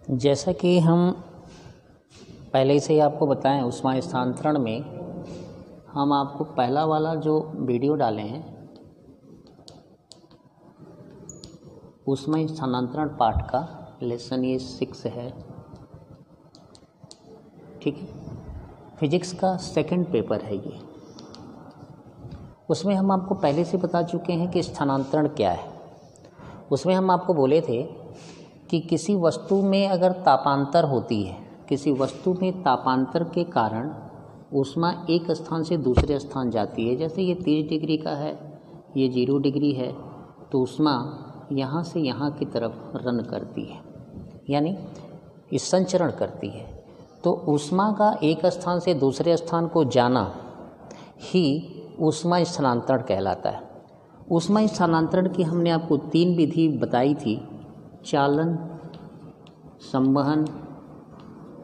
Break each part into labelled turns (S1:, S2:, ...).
S1: जैसा कि हम पहले से ही आपको बताएं, ऊष्मा स्थानांतरण में हम आपको पहला वाला जो वीडियो डाले हैं ऊष्मा स्थानांतरण पाठ का लेसन ये 6 है, ठीक है। फिजिक्स का सेकंड पेपर है ये। उसमें हम आपको पहले से बता चुके हैं कि स्थानांतरण क्या है। उसमें हम आपको बोले थे कि किसी वस्तु में अगर तापांतर होती है, किसी वस्तु में तापांतर के कारण ऊष्मा एक स्थान से दूसरे स्थान जाती है। जैसे ये 30 डिग्री का है, ये 0 डिग्री है, तो ऊष्मा यहाँ से यहाँ की तरफ रन करती है, यानी इस संचरण करती है। तो ऊष्मा का एक स्थान से दूसरे स्थान को जाना ही ऊष्मा स्थानांतरण कहलाता है। ऊष्मा स्थानांतरण की हमने आपको 3 विधि बताई थी: चालन, संवहन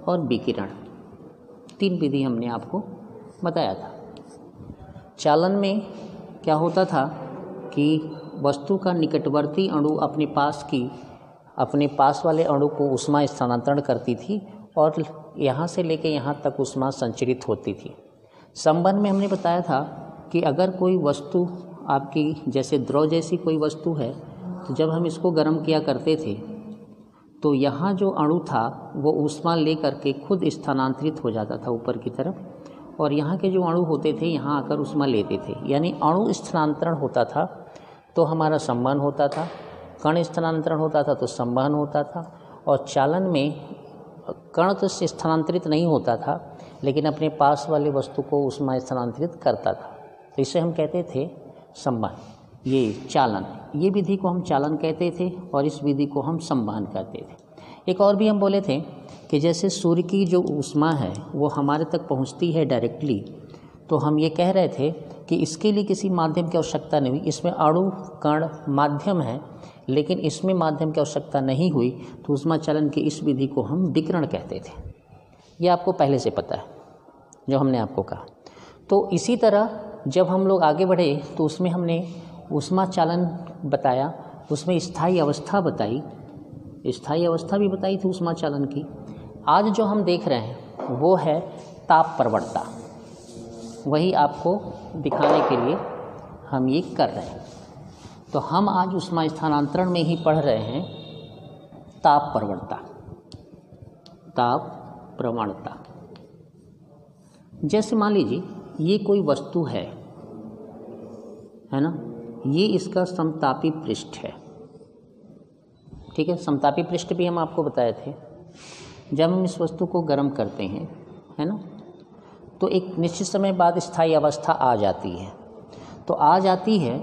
S1: और विकिरण। 3 विधि हमने आपको बताया था। चालन में क्या होता था कि वस्तु का निकटवर्ती अणु अपने पास वाले अणु को ऊष्मा स्थानांतरण करती थी और यहाँ से लेकर यहाँ तक ऊष्मा संचरित होती थी। संवहन में हमने बताया था कि अगर कोई वस्तु आपकी जैसे द्रव जैसी कोई वस्तु है, तो जब हम इसको गर्म किया करते थे तो यहाँ जो अणु था वो ऊष्मा ले करके खुद स्थानांतरित हो जाता था ऊपर की तरफ, और यहाँ के जो अणु होते थे यहाँ आकर ऊष्मा लेते थे, यानी अणु स्थानांतरण होता था तो हमारा संवहन होता था, कण स्थानांतरण होता था तो संवहन होता था। और चालन में कण तो स्थानांतरित नहीं होता था, लेकिन अपने पास वाले वस्तु को ऊष्मा स्थानांतरित करता था, तो इसे हम कहते थे संवहन। ये चालन, ये विधि को हम चालन कहते थे और इस विधि को हम संवहन कहते थे। एक और भी हम बोले थे कि जैसे सूर्य की जो ऊष्मा है वो हमारे तक पहुंचती है डायरेक्टली, तो हम ये कह रहे थे कि इसके लिए किसी माध्यम की आवश्यकता नहीं हुई। इसमें अणु कण माध्यम है, लेकिन इसमें माध्यम की आवश्यकता नहीं हुई, तो ऊष्मा चालन की इस विधि को हम विकिरण कहते थे। ये आपको पहले से पता है जो हमने आपको कहा। तो इसी तरह जब हम लोग आगे बढ़े तो उसमें हमने ऊष्मा चालन बताया, उसमें स्थायी अवस्था बताई, स्थायी अवस्था भी बताई थी ऊष्मा चालन की। आज जो हम देख रहे हैं वो है ताप प्रवणता, वही आपको दिखाने के लिए हम ये कर रहे हैं। तो हम आज ऊष्मा स्थानांतरण में ही पढ़ रहे हैं ताप प्रवणता। ताप प्रवणता, जैसे मान लीजिए ये कोई वस्तु है ना, ये इसका समतापी पृष्ठ है, ठीक है। समतापी पृष्ठ भी हम आपको बताए थे। जब हम इस वस्तु को गर्म करते हैं, है ना, तो एक निश्चित समय बाद स्थायी अवस्था आ जाती है। तो आ जाती है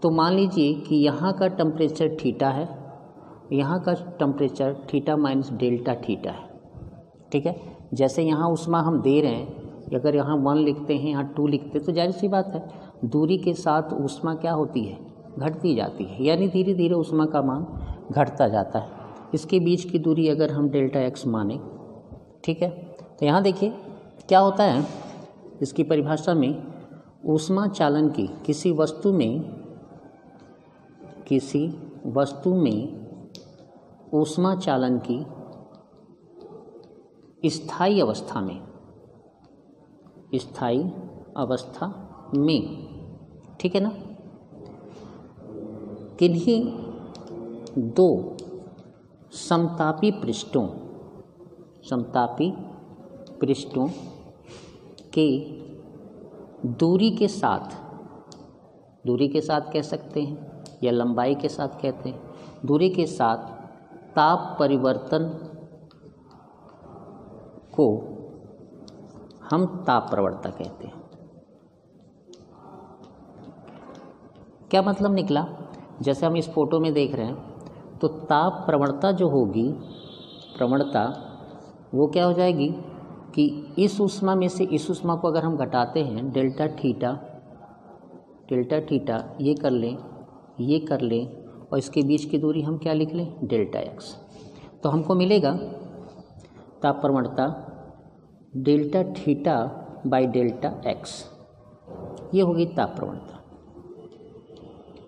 S1: तो मान लीजिए कि यहाँ का टेम्परेचर थीटा है, यहाँ का temperature theta minus delta theta है, ठीक है। जैसे यहाँ ऊष्मा हम दे रहे हैं, अगर यहाँ 1 लिखते हैं, यहाँ 2 लिखते हैं, तो जाहिर सी बात है दूरी के साथ ऊष्मा क्या होती है, घटती जाती है, यानी धीरे धीरे ऊष्मा का मान घटता जाता है। इसके बीच की दूरी अगर हम डेल्टा x माने, ठीक है, तो यहाँ देखिए क्या होता है। इसकी परिभाषा में ऊष्मा चालन की किसी वस्तु में ऊष्मा चालन की स्थायी अवस्था में, ठीक है ना, किन्हीं 2 समतापी पृष्ठों के दूरी के साथ कह सकते हैं या लंबाई के साथ कहते हैं, दूरी के साथ ताप परिवर्तन को हम ताप प्रवणता कहते हैं। क्या मतलब निकला? जैसे हम इस फोटो में देख रहे हैं, तो ताप प्रवणता जो होगी, वो क्या हो जाएगी कि इस ऊष्मा में से इस ऊष्मा को अगर हम घटाते हैं, डेल्टा थीटा ये कर लें और इसके बीच की दूरी हम क्या लिख लें, डेल्टा x, तो हमको मिलेगा ताप प्रवणता delta theta by delta x, ये होगी ताप प्रवणता,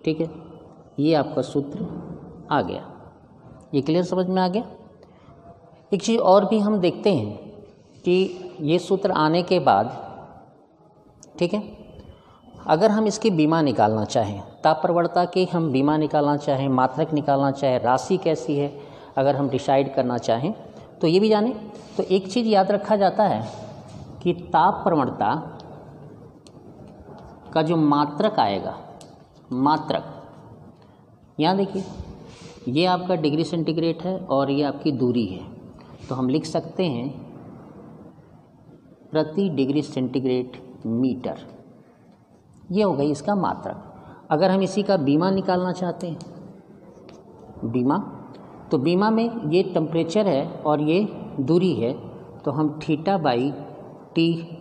S1: ठीक है। ये आपका सूत्र आ गया। ये क्लियर समझ में आ गया। एक चीज़ और भी हम देखते हैं कि ये सूत्र आने के बाद, ठीक है, अगर हम इसकी बीमा निकालना चाहें, ताप प्रवणता की हम बीमा निकालना चाहें, मात्रक निकालना चाहें, राशि कैसी है अगर हम डिसाइड करना चाहें, तो ये भी जाने। तो एक चीज़ याद रखा जाता है कि ताप प्रवणता का जो मात्रक आएगा, मात्रक यहाँ देखिए, ये आपका डिग्री सेंटीग्रेड है और ये आपकी दूरी है, तो हम लिख सकते हैं प्रति डिग्री सेंटीग्रेड मीटर, ये हो गई इसका मात्रक। अगर हम इसी का बीमा निकालना चाहते हैं, बीमा, तो बीमा में ये टेम्परेचर है और ये दूरी है, तो हम थीटा बाई टी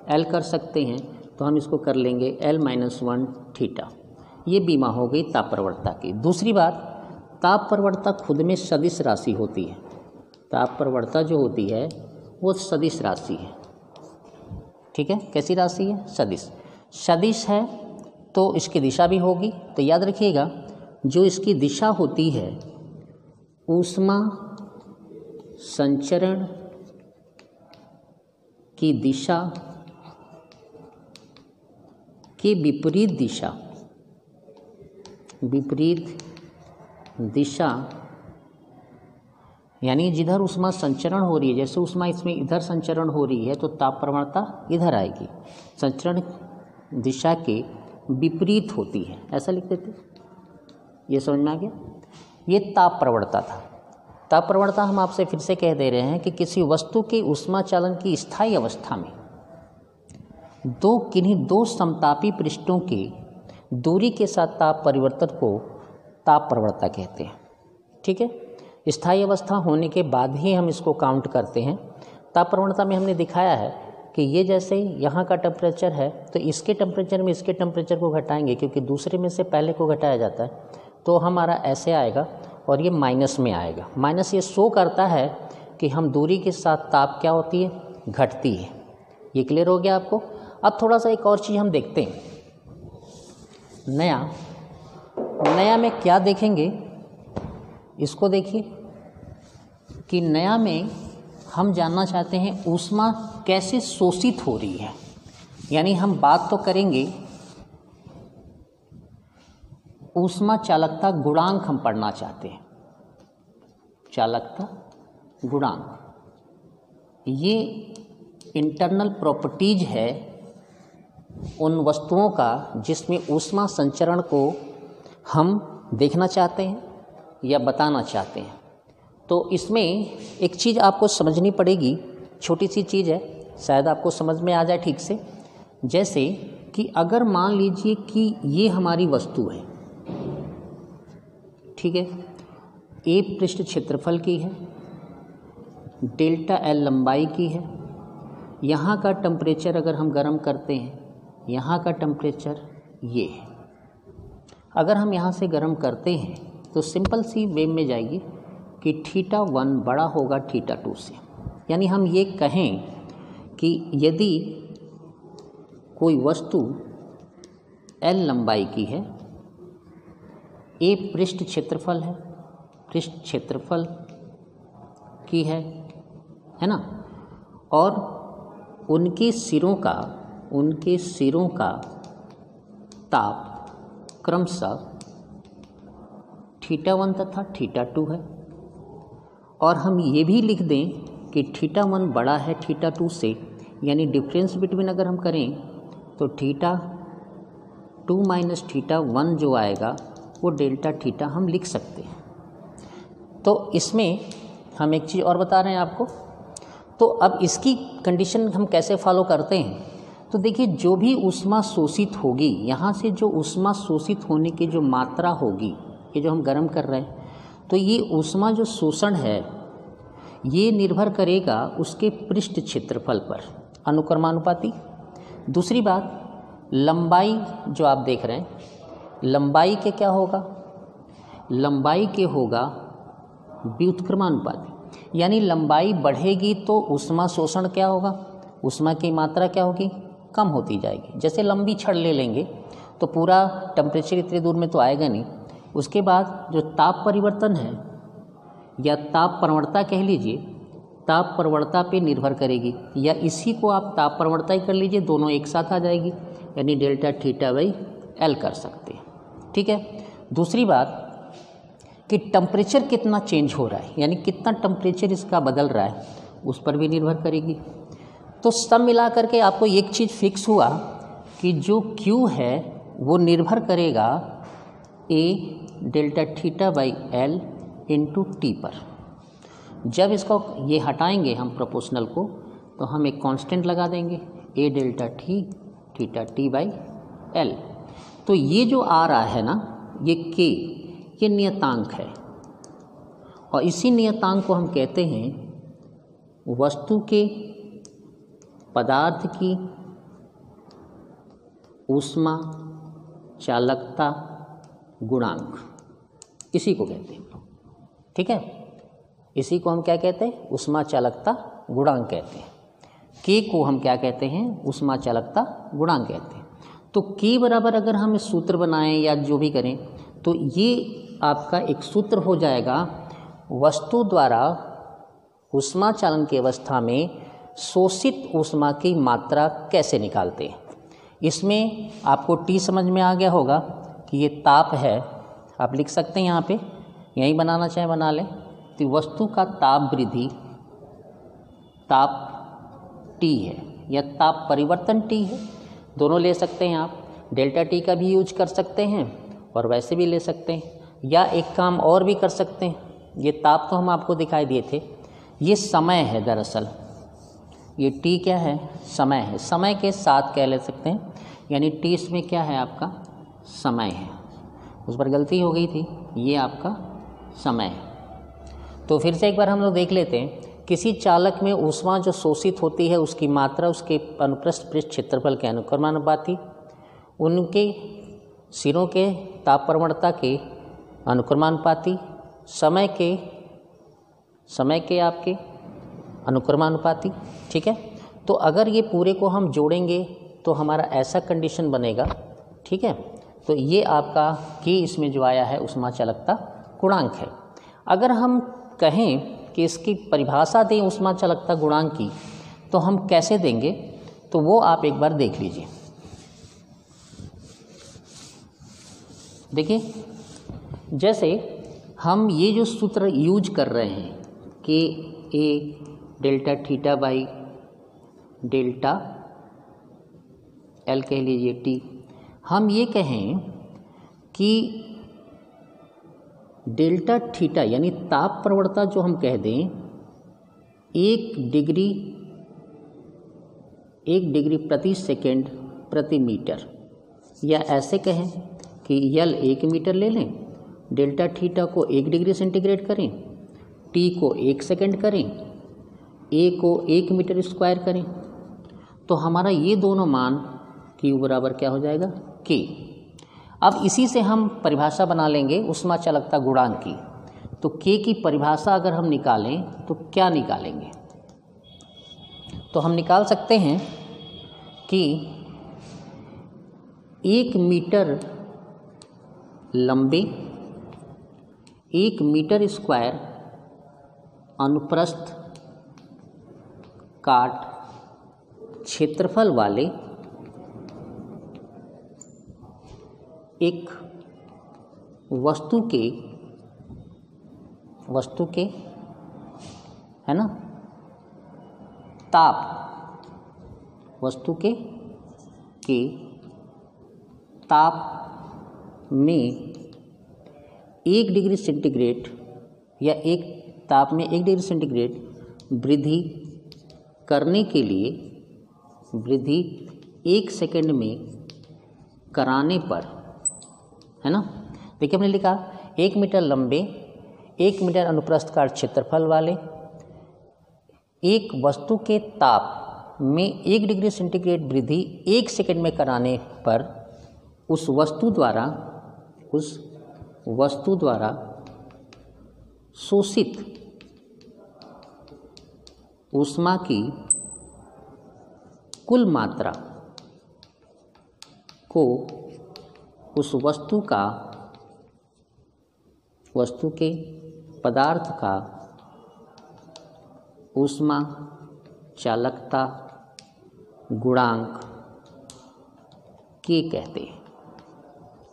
S1: एल कर सकते हैं, तो हम इसको कर लेंगे L-1 थीटा। ये बीमा हो गई ताप प्रवणता की। दूसरी बात, ताप प्रवणता खुद में सदिश राशि होती है। ताप प्रवणता जो होती है वो सदिश राशि है, ठीक है। कैसी राशि है? सदिश। सदिश है तो इसकी दिशा भी होगी, तो याद रखिएगा जो इसकी दिशा होती है ऊष्मा संचरण की दिशा की विपरीत दिशा, यानी जिधर ऊष्मा संचरण हो रही है, जैसे ऊष्मा इसमें इधर संचरण हो रही है तो ताप प्रवणता इधर आएगी, संचरण दिशा के विपरीत होती है, ऐसा लिख देते। ये समझ में आ गया? ये ताप प्रवणता था। ताप प्रवणता हम आपसे फिर से कह दे रहे हैं कि किसी वस्तु के ऊष्मा चालन की स्थायी अवस्था में किन्हीं दो समतापी पृष्ठों की दूरी के साथ ताप परिवर्तन को ताप प्रवणता कहते हैं, ठीक है। स्थायी अवस्था होने के बाद ही हम इसको काउंट करते हैं। ताप प्रवणता में हमने दिखाया है कि ये जैसे यहाँ का टेम्परेचर है तो इसके टेम्परेचर में इसके टेम्परेचर को घटाएंगे, क्योंकि दूसरे में से पहले को घटाया जाता है, तो हमारा ऐसे आएगा और ये माइनस में आएगा। माइनस ये शो करता है कि हम दूरी के साथ ताप क्या होती है? घटती है। ये क्लियर हो गया आपको? अब थोड़ा सा एक और चीज़ हम देखते हैं। नया में क्या देखेंगे, इसको देखिए कि नया में हम जानना चाहते हैं ऊष्मा कैसे शोषित हो रही है, यानी हम बात तो करेंगे ऊष्मा चालकता गुणांक हम पढ़ना चाहते हैं। चालकता गुणांक ये इंटरनल प्रॉपर्टीज है उन वस्तुओं का जिसमें ऊष्मा संचरण को हम देखना चाहते हैं या बताना चाहते हैं। तो इसमें एक चीज़ आपको समझनी पड़ेगी, छोटी सी चीज़ है, शायद आपको समझ में आ जाए ठीक से। जैसे कि अगर मान लीजिए कि ये हमारी वस्तु है, ठीक है, ए पृष्ठ क्षेत्रफल की है, डेल्टा एल लंबाई की है, यहाँ का टेम्परेचर अगर हम गर्म करते हैं, यहाँ का टेम्परेचर ये है। अगर हम यहाँ से गर्म करते हैं तो सिंपल सी वे में जाएगी कि θ1 बड़ा होगा θ2 से। यानी हम ये कहें कि यदि कोई वस्तु L लंबाई की है, A पृष्ठ क्षेत्रफल है, पृष्ठ क्षेत्रफल की है ना, और उनके सिरों का ताप क्रमशः θ1 तथा θ2 है, और हम ये भी लिख दें कि θ1 बड़ा है θ2 से, यानी डिफरेंस बिटवीन अगर हम करें तो θ2 माइनस θ1 जो आएगा वो डेल्टा थीटा हम लिख सकते हैं। तो इसमें हम एक चीज़ और बता रहे हैं आपको। तो अब इसकी कंडीशन हम कैसे फॉलो करते हैं? तो देखिए, जो भी ऊष्मा शोषित होगी, यहाँ से जो ऊष्मा शोषित होने की जो मात्रा होगी, ये जो हम गर्म कर रहे हैं, तो ये ऊष्मा जो शोषण है ये निर्भर करेगा उसके पृष्ठ क्षेत्रफल पर, अनुक्रमानुपाती। दूसरी बात, लंबाई जो आप देख रहे हैं, लंबाई के क्या होगा? लंबाई के होगा व्युत्क्रमानुपाती, यानी लंबाई बढ़ेगी तो ऊष्मा शोषण क्या होगा? ऊष्मा की मात्रा क्या होगी? कम होती जाएगी। जैसे लंबी छड़ ले लेंगे तो पूरा टेम्परेचर इतने दूर में तो आएगा नहीं। उसके बाद जो ताप परिवर्तन है या ताप प्रवणता कह लीजिए, ताप प्रवणता पे निर्भर करेगी, या इसी को आप ताप प्रवणता ही कर लीजिए, दोनों एक साथ आ जाएगी, यानी डेल्टा थीटा बाई एल कर सकते हैं। ठीक है। दूसरी बात कि टेम्परेचर कितना चेंज हो रहा है, यानी कितना टेम्परेचर इसका बदल रहा है, उस पर भी निर्भर करेगी। तो सब मिला करके आपको एक चीज़ फिक्स हुआ कि जो Q है वो निर्भर करेगा A delta theta by L into T पर। जब इसको ये हटाएंगे हम प्रोपोर्शनल को, तो हम एक कांस्टेंट लगा देंगे A delta theta T by L. तो ये जो आ रहा है ना, ये K, ये नियतांक है, और इसी नियतांक को हम कहते हैं वस्तु के पदार्थ की ऊष्मा चालकता गुणांक, इसी को कहते हैं। ठीक है, इसी को हम क्या कहते हैं? ऊष्मा चालकता गुणांक कहते हैं। के को हम क्या कहते हैं? ऊष्मा चालकता गुणांक कहते हैं। तो के बराबर अगर हम इस सूत्र बनाएं या जो भी करें, तो ये आपका एक सूत्र हो जाएगा वस्तु द्वारा ऊष्मा चालन की अवस्था में शोषित ऊष्मा की मात्रा कैसे निकालते हैं। इसमें आपको टी समझ में आ गया होगा कि ये ताप है, आप लिख सकते हैं यहाँ पे, यहीं बनाना चाहे बना लें। तो वस्तु का ताप वृद्धि ताप टी है या ताप परिवर्तन टी है, दोनों ले सकते हैं आप। डेल्टा टी का भी यूज कर सकते हैं और वैसे भी ले सकते हैं, या एक काम और भी कर सकते हैं। ये ताप तो हम आपको दिखाई दिए थे, ये समय है दरअसल, ये टी क्या है? समय है। समय के साथ क्या ले सकते हैं, यानी टी इसमें क्या है? आपका समय है। उस पर गलती हो गई थी, ये आपका समय है। तो फिर से एक बार हम लोग देख लेते हैं। किसी चालक में ऊष्मा जो शोषित होती है उसकी मात्रा उसके अनुप्रस्थ पृष्ठ क्षेत्रफल के अनुक्रमानुपाती, उनके सिरों के ताप प्रवणता के अनुक्रमानुपाती, समय के आपके अनुक्रमानुपाती। ठीक है। तो अगर ये पूरे को हम जोड़ेंगे तो हमारा ऐसा कंडीशन बनेगा। ठीक है। तो ये आपका कि इसमें जो आया है ऊष्मा चालकता गुणांक है। अगर हम कहें कि इसकी परिभाषा दें ऊष्मा चालकता गुणांक की, तो हम कैसे देंगे, तो वो आप एक बार देख लीजिए। देखिए, जैसे हम ये जो सूत्र यूज कर रहे हैं कि a delta theta by delta L कह लीजिए टी, हम ये कहें कि डेल्टा थीटा यानी ताप प्रवणता जो हम कह दें 1 डिग्री प्रति सेकेंड प्रति मीटर, या ऐसे कहें कि यल 1 मीटर ले लें, डेल्टा थीटा को 1 डिग्री सेंटीग्रेड करें, टी को 1 सेकेंड करें, ए को 1 मीटर स्क्वायर करें, तो हमारा ये दोनों मान क्यू बराबर क्या हो जाएगा? के। अब इसी से हम परिभाषा बना लेंगे ऊष्मा चालकता गुणांक की। तो के की परिभाषा अगर हम निकालें तो क्या निकालेंगे? तो हम निकाल सकते हैं कि 1 मीटर लंबे 1 मीटर स्क्वायर अनुप्रस्थ काट क्षेत्रफल वाले एक वस्तु के है ना ताप, वस्तु के ताप में 1 डिग्री सेंटीग्रेड या एक ताप में 1 डिग्री सेंटीग्रेड वृद्धि करने के लिए, वृद्धि 1 सेकेंड में कराने पर, है ना। देखिए हमने लिखा 1 मीटर लंबे 1 मीटर अनुप्रस्थ काट क्षेत्रफल वाले एक वस्तु के ताप में 1 डिग्री सेंटीग्रेड वृद्धि 1 सेकेंड में कराने पर उस वस्तु द्वारा शोषित ऊष्मा की कुल मात्रा को उस वस्तु के पदार्थ का ऊष्मा चालकता गुणांक के कहते हैं।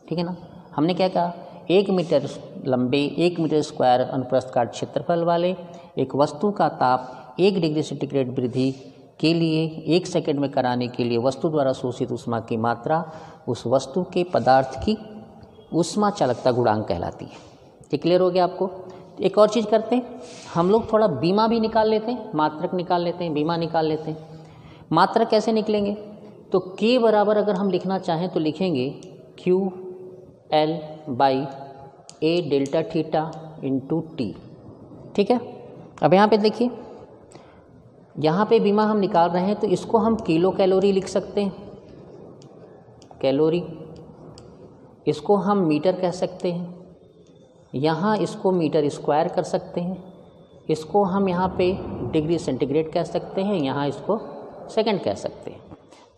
S1: ठीक है ना। हमने क्या कहा, 1 मीटर लंबे 1 मीटर स्क्वायर अनुप्रस्थ काट क्षेत्रफल वाले एक वस्तु का ताप 1 डिग्री सेंटीग्रेड वृद्धि के लिए 1 सेकंड में कराने के लिए वस्तु द्वारा शोषित ऊष्मा की मात्रा उस वस्तु के पदार्थ की ऊष्मा चालकता गुणांक कहलाती है। ये क्लियर हो गया आपको। एक और चीज़ करते हैं, हम लोग थोड़ा बीमा भी निकाल लेते हैं, मात्रक निकाल लेते हैं, बीमा निकाल लेते हैं। मात्रक कैसे निकलेंगे, तो K बराबर अगर हम लिखना चाहें तो लिखेंगे QL/A delta theta into T। ठीक है। अब यहाँ पे देखिए, यहाँ पे बीमा हम निकाल रहे हैं तो इसको हम किलो कैलोरी लिख सकते हैं, कैलोरी। इसको हम मीटर कह सकते हैं, यहाँ इसको मीटर स्क्वायर कर सकते हैं, इसको हम यहाँ पे डिग्री सेंटीग्रेड कह सकते हैं, यहाँ इसको सेकंड कह सकते हैं।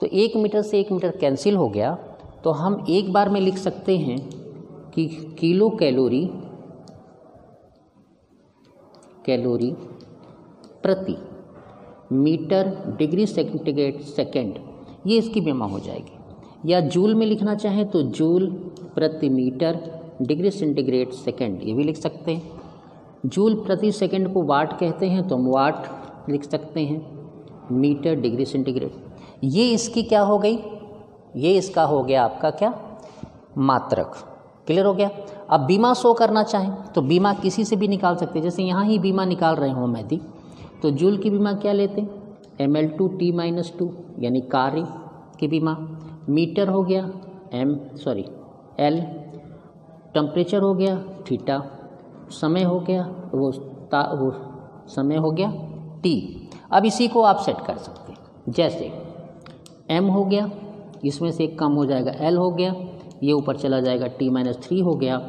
S1: तो 1 मीटर से 1 मीटर कैंसिल हो गया, तो हम एक बार में लिख सकते हैं कि किलो कैलोरी प्रति मीटर डिग्री सेंटीग्रेड सेकंड, ये इसकी बीमा हो जाएगी। या जूल में लिखना चाहें तो जूल प्रति मीटर डिग्री सेंटीग्रेड सेकंड, ये भी लिख सकते हैं। जूल प्रति सेकंड को वाट कहते हैं तो हम वाट लिख सकते हैं, मीटर डिग्री सेंटीग्रेड। ये इसकी क्या हो गई, ये इसका हो गया आपका क्या, मात्रक। क्लियर हो गया। अब बीमा शो करना चाहें तो बीमा किसी से भी निकाल सकते हैं, जैसे यहाँ ही बीमा निकाल रहे हो मैदी, तो जूल की बीमा क्या लेते हैं, mL/T-2 यानी कार्य की बीमा। मीटर हो गया L, टेम्परेचर हो गया थीटा, समय हो गया वो समय हो गया T। अब इसी को आप सेट कर सकते हैं, जैसे M हो गया, इसमें से एक कम हो जाएगा L हो गया, ये ऊपर चला जाएगा T-3 हो गया,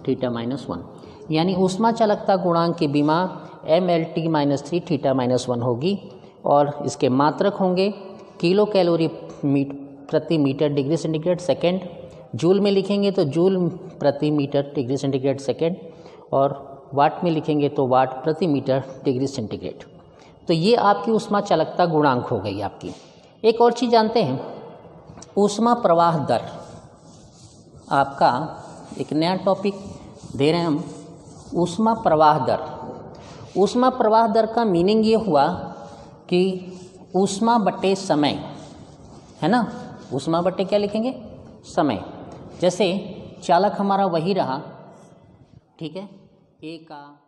S1: थीटा -1, यानी ऊष्मा चालकता गुणांक की बीमा mL/T-3 थीटा-1 होगी। और इसके मात्रक होंगे किलो कैलोरी प्रति metre degree centigrade second. Joule में लिखेंगे तो जूल प्रति मीटर डिग्री सेंटीग्रेड सेकंड, और वाट में लिखेंगे तो वाट प्रति मीटर डिग्री सेंटीग्रेड। तो ये आपकी ऊष्मा चालकता गुणांक हो गई आपकी। एक और चीज़ जानते हैं, ऊष्मा प्रवाह दर, आपका एक नया टॉपिक दे रहे हैं हम, ऊष्मा प्रवाह दर। ऊष्मा प्रवाह दर का मीनिंग ये हुआ कि ऊष्मा बटे समय, है ना। ऊष्मा बटे क्या लिखेंगे, समय। जैसे चालक हमारा वही रहा, ठीक है, A का